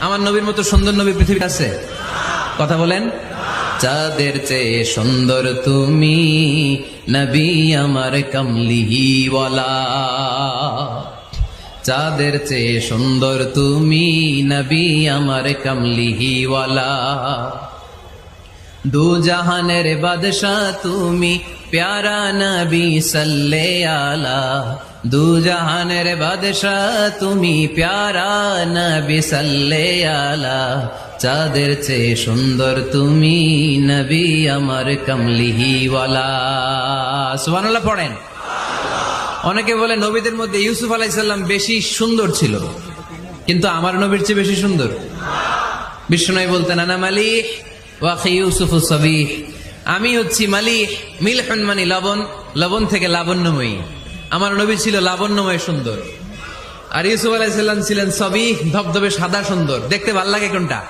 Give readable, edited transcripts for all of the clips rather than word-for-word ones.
আমার নবীর মতো সুন্দর নবী পৃথিবীতে আছে? কথা বলেন। চাঁদের চেয়ে সুন্দর তুমি, নবী আমার কামলিওয়ালা। চাঁদের চেয়ে সুন্দর তুমি, নবী আমার কামলিওয়ালা। দু জাহানের বাদশাহ তুমি, প্যারা নবী সাল্লে আলা। দু জাহানের বাদশাহ তুমি, প্যারা নবী সাল্লে আলা। চাঁদের চেয়ে সুন্দর তুমি, নবী আমার কামলিওয়ালা। সুবহানাল্লাহ পড়েন। অনেকে বলে নবীদের মধ্যে ইউসুফ আলাইহিস সালাম বেশি সুন্দর ছিল, কিন্তু আমার নবীর চেয়ে বেশি সুন্দর। বিষ্ণু বলতেন আনা মালিহ ওয়াখি ইউসুফ সাবিহ। আমি হচ্ছি মালিহ, মিলহুন মানে লবণ, লবণ থেকে লাবণ্যময়ী। আমার নবী ছিল লাবণ্যময় সুন্দর, আর ইউসুফ আলাইহিস সালাম ছিলেন সাবিহ, ধবধবে সাদা সুন্দর। দেখতে ভাল লাগে কোনটা?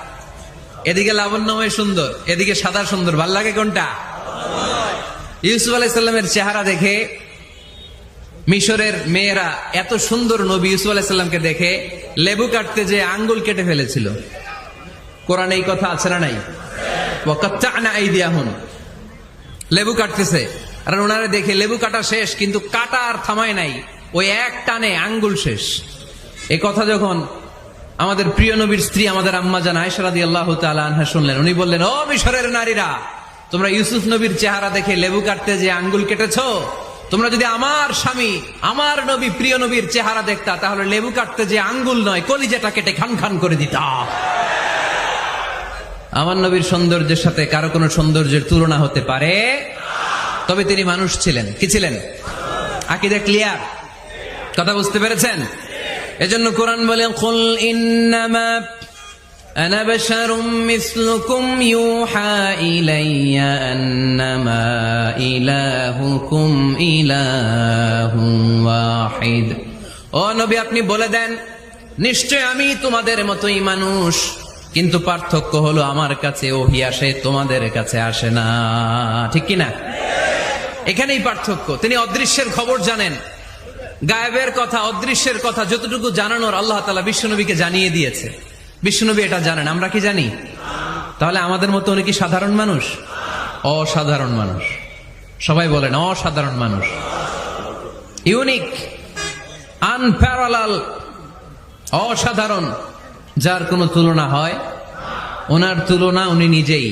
এদিকে লাবণ্যময় সুন্দর, এদিকে সাদা সুন্দর, ভাল লাগে কোনটা? ইউসুফ আলাইহিস সালামের চেহারা দেখে মিশরের মেয়েরা এত সুন্দর নবী ইউসুফ আলাইহিস সালামকে দেখে লেবু কাটতে যে আঙ্গুল কেটে ফেলেছিল। কোরআনে এই কথা আছে না নাই? ওয়াকাত্তা'না আইদিয়াহুম, লেবু কাটতেছে, আর ওনারা দেখে লেবু কাটা শেষ, কিন্তু কাটা আর থামায় নাই, ওই এক টানে আঙ্গুল শেষ। এই কথা যখন আমাদের প্রিয় নবীর স্ত্রী আমাদের আম্মা জান আয়েশা রাদিয়াল্লাহু তাআলা আনহা শুনলেন, উনি বললেন, ও মিশরের নারীরা, তোমরা ইউসুফ নবীর চেহারা দেখে লেবু কাটতে যে আঙ্গুল কেটেছো, তোমরা যদি আমার স্বামী আমার নবী প্রিয় নবীর চেহারা দেখতা, তাহলে লেবু কাটতে যে আঙ্গুল নয়, কলিজাটা কেটে খান খান করে দিতা। আমার নবীর সৌন্দর্যের সাথে কারো কোনো সৌন্দর্যের তুলনা হতে পারে? তবে তিনি মানুষ ছিলেন। কি ছিলেন? আকীদা ক্লিয়ার? কথা বুঝতে পেরেছেন? এজন্য কোরআন বলে, কুল ইন্নামা আনা বাশারুম মিসলুকুম ইউহা ইলাইয়া আন্নামা ইলাহুকুম ইলাহুন ওয়াহিদ। ও নবী, আপনি বলে দেন, নিশ্চয় আমি তোমাদের মতোই মানুষ, কিন্তু পার্থক্য হলো আমার কাছে ওহী আসে, তোমাদের কাছে আসে না। ঠিক কিনা? এখানেই পার্থক্য। তিনি অদৃশ্যের খবর জানেন, গায়েবের কথা, অদৃশ্যের কথা যতটুকু জানানোর আল্লাহ তাআলা বিশ্বনবীকে জানিয়ে দিয়েছে। বিশ্বনবী এটা জানেন, আমরা কি জানি? তাহলে আমাদের মতো উনি কি সাধারণ মানুষ? অসাধারণ মানুষ। সবাই বলেন অসাধারণ মানুষ। ইউনিক, আনপ্যারালাল, অসাধারণ, যার কোনো তুলনা হয়? ওনার তুলনা উনি নিজেই।